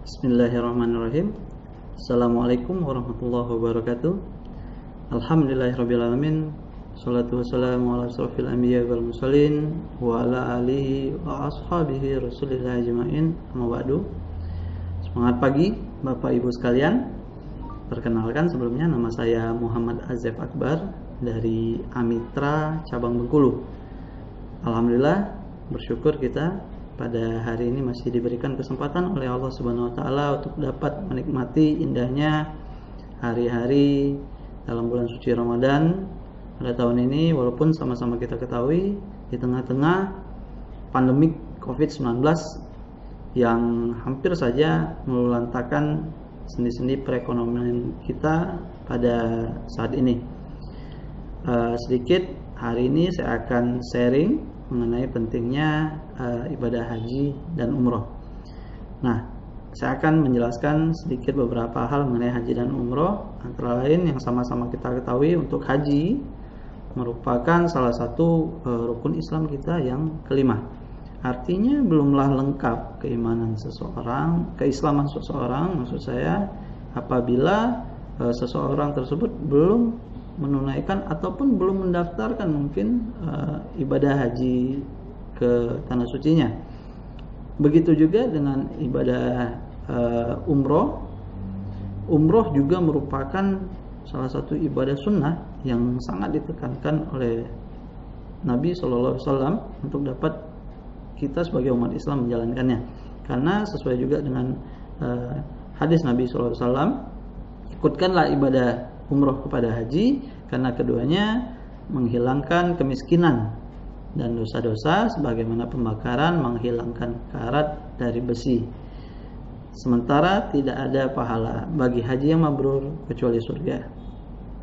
Bismillahirrahmanirrahim. Assalamualaikum warahmatullahi wabarakatuh. Alhamdulillahirrabbilalamin. Salatu wassalamu ala asrofil anbiya wal mursalin wa ala alihi wa ashabihi rasulillah ajma'in. Amma ba'du. Semangat pagi Bapak Ibu sekalian. Perkenalkan sebelumnya, nama saya Muhammad Azef Akbar dari Amitra Cabang Bengkulu. Alhamdulillah, bersyukur kita pada hari ini masih diberikan kesempatan oleh Allah Subhanahu wa taala untuk dapat menikmati indahnya hari-hari dalam bulan suci Ramadan pada tahun ini, walaupun sama-sama kita ketahui di tengah-tengah pandemik Covid-19 yang hampir saja melulantakan sendi-sendi perekonomian kita pada saat ini. Sedikit hari ini saya akan sharing mengenai pentingnya ibadah haji dan umroh. Nah, saya akan menjelaskan sedikit beberapa hal mengenai haji dan umroh. Antara lain yang sama-sama kita ketahui, untuk haji merupakan salah satu rukun Islam kita yang kelima. Artinya belumlah lengkap keislaman seseorang, maksud saya, apabila seseorang tersebut belum menunaikan ataupun belum mendaftarkan mungkin ibadah haji ke tanah sucinya. Begitu juga dengan ibadah umroh. Umroh juga merupakan salah satu ibadah sunnah yang sangat ditekankan oleh Nabi SAW untuk dapat kita sebagai umat Islam menjalankannya. Karena sesuai juga dengan hadis Nabi SAW, ikutkanlah ibadah umroh kepada haji, karena keduanya menghilangkan kemiskinan dan dosa-dosa sebagaimana pembakaran menghilangkan karat dari besi. Sementara tidak ada pahala bagi haji yang mabrur kecuali surga.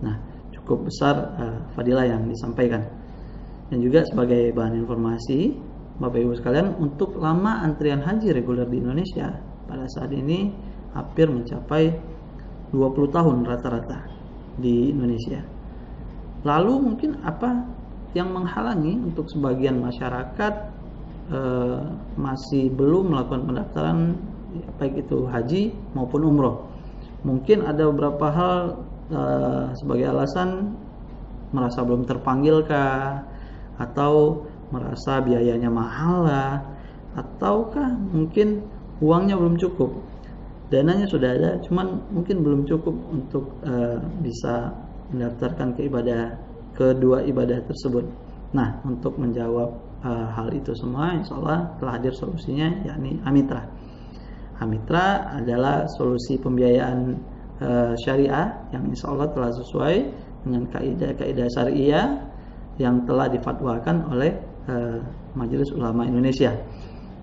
Nah, cukup besar fadilah yang disampaikan. Dan juga sebagai bahan informasi Bapak Ibu sekalian, untuk lama antrian haji reguler di Indonesia pada saat ini hampir mencapai 20 tahun rata-rata di Indonesia. Lalu mungkin apa yang menghalangi untuk sebagian masyarakat masih belum melakukan pendaftaran, baik itu haji maupun umroh? Mungkin ada beberapa hal, sebagai alasan merasa belum terpanggilkah, atau merasa biayanya mahal lah, ataukah mungkin uangnya belum cukup. Dananya sudah ada, cuman mungkin belum cukup untuk bisa mendaftarkan kedua ibadah tersebut. Nah, untuk menjawab hal itu semua, insya Allah telah hadir solusinya, yakni Amitra. Amitra adalah solusi pembiayaan syariah yang insya Allah telah sesuai dengan kaidah-kaidah syariah yang telah difatwakan oleh Majelis Ulama Indonesia.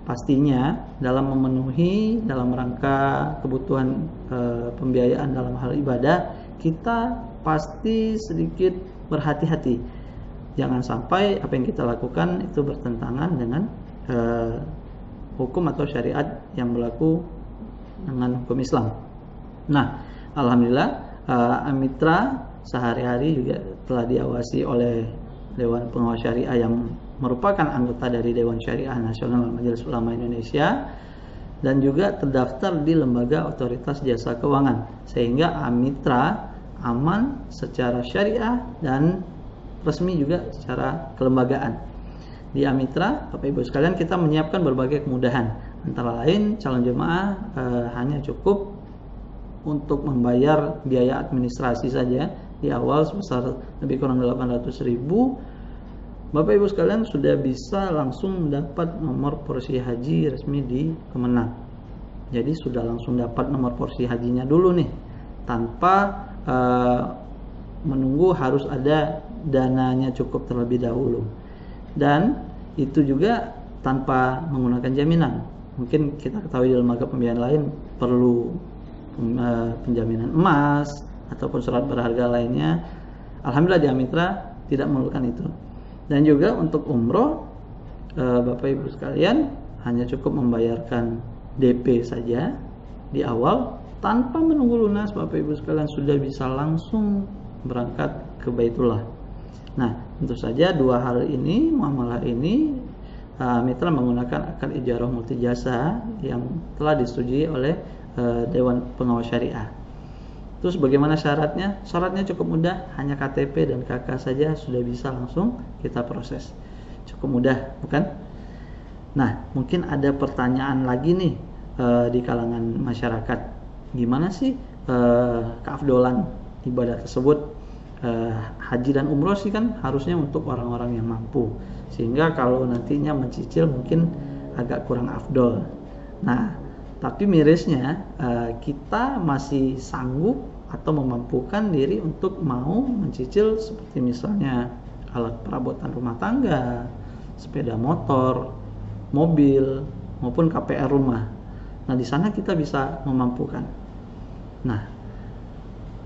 Pastinya dalam memenuhi dalam rangka kebutuhan pembiayaan dalam hal ibadah, kita pasti sedikit berhati-hati. Jangan sampai apa yang kita lakukan itu bertentangan dengan hukum atau syariat yang berlaku dengan hukum Islam. Nah, alhamdulillah Amitra sehari-hari juga telah diawasi oleh Dewan Pengawas Syariah yang merupakan anggota dari Dewan Syariah Nasional Majelis Ulama Indonesia, dan juga terdaftar di Lembaga Otoritas Jasa Keuangan, sehingga Amitra aman secara syariah dan resmi juga secara kelembagaan. Di Amitra, Bapak Ibu sekalian, kita menyiapkan berbagai kemudahan. Antara lain, calon jemaah hanya cukup untuk membayar biaya administrasi saja di awal sebesar lebih kurang 800.000. Bapak Ibu sekalian sudah bisa langsung mendapat nomor porsi haji resmi di Kemenang. Jadi sudah langsung dapat nomor porsi hajinya dulu nih, tanpa menunggu harus ada dananya cukup terlebih dahulu. Dan itu juga tanpa menggunakan jaminan. Mungkin kita ketahui di lembaga pembiayaan lain perlu penjaminan emas ataupun surat berharga lainnya. Alhamdulillah di Amitra tidak memerlukan itu. Dan juga untuk umroh, Bapak Ibu sekalian, hanya cukup membayarkan DP saja di awal, tanpa menunggu lunas. Bapak Ibu sekalian sudah bisa langsung berangkat ke Baitullah. Nah, tentu saja dua hal ini, muamalah ini, Mitra menggunakan akad ijarah multijasa yang telah disetujui oleh Dewan Pengawas Syariah. Terus bagaimana syaratnya? Syaratnya cukup mudah, hanya KTP dan KK saja sudah bisa langsung kita proses. Cukup mudah, bukan? Nah, mungkin ada pertanyaan lagi nih di kalangan masyarakat. Gimana sih keafdolan ibadah tersebut? Haji dan umroh sih kan harusnya untuk orang-orang yang mampu. Sehingga kalau nantinya mencicil mungkin agak kurang afdol. Nah, tapi mirisnya kita masih sanggup atau memampukan diri untuk mau mencicil seperti misalnya alat perabotan rumah tangga, sepeda motor, mobil, maupun KPR rumah. Nah, di sana kita bisa memampukan. Nah,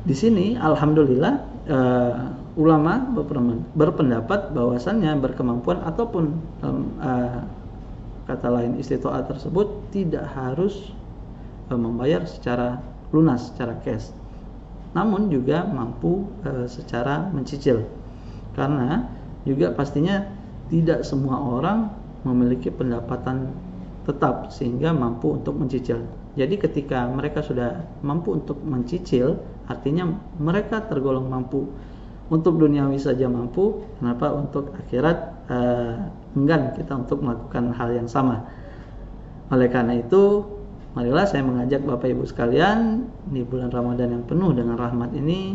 di sini alhamdulillah ulama berpendapat bahwasannya berkemampuan ataupun kata lain istitoah tersebut tidak harus membayar secara lunas, secara cash, namun juga mampu secara mencicil, karena juga pastinya tidak semua orang memiliki pendapatan tetap sehingga mampu untuk mencicil. Jadi ketika mereka sudah mampu untuk mencicil, artinya mereka tergolong mampu. Untuk duniawi saja mampu, kenapa untuk akhirat enggan kita untuk melakukan hal yang sama. Oleh karena itu, marilah saya mengajak Bapak Ibu sekalian di bulan Ramadan yang penuh dengan rahmat ini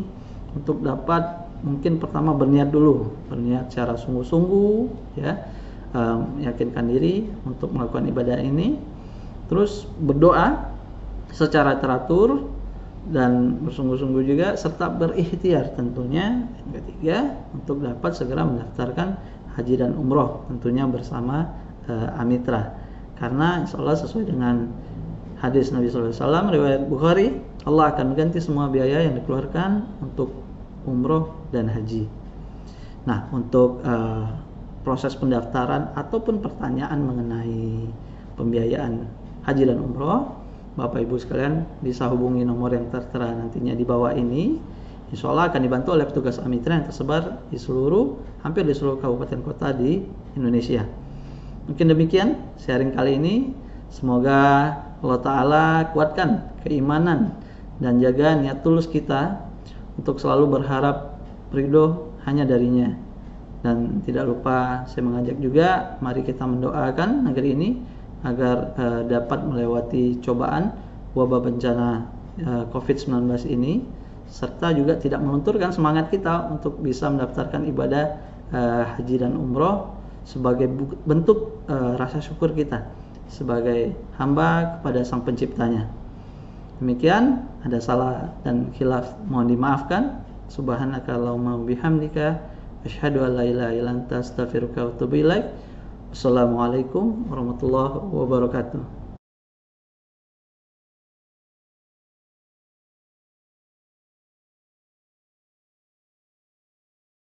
untuk dapat mungkin pertama berniat dulu, berniat secara sungguh-sungguh, ya, yakinkan diri untuk melakukan ibadah ini, terus berdoa secara teratur dan bersungguh-sungguh juga, serta berikhtiar tentunya. Yang ketiga, untuk dapat segera mendaftarkan haji dan umroh tentunya bersama Amitra, karena insya Allah sesuai dengan hadis Nabi SAW riwayat Bukhari, Allah akan mengganti semua biaya yang dikeluarkan untuk umroh dan haji. Nah, untuk proses pendaftaran ataupun pertanyaan mengenai pembiayaan haji dan umroh, Bapak Ibu sekalian bisa hubungi nomor yang tertera nantinya di bawah ini. Insya Allah akan dibantu oleh petugas Amitra yang tersebar di hampir di seluruh kabupaten kota di Indonesia. Mungkin demikian sharing kali ini. Semoga Allah Ta'ala kuatkan keimanan dan jaga niat tulus kita untuk selalu berharap ridho hanya darinya. Dan tidak lupa saya mengajak juga, mari kita mendoakan negeri ini agar dapat melewati cobaan wabah bencana COVID-19 ini, serta juga tidak melunturkan semangat kita untuk bisa mendaftarkan ibadah haji dan umroh sebagai bentuk rasa syukur kita sebagai hamba kepada Sang Penciptanya. Demikian, ada salah dan khilaf mohon dimaafkan. Subhanakallahumma bihamdika asyhadu an la ilaha illa anta astaghfiruka wa atubu ilaik. Assalamualaikum warahmatullahi wabarakatuh.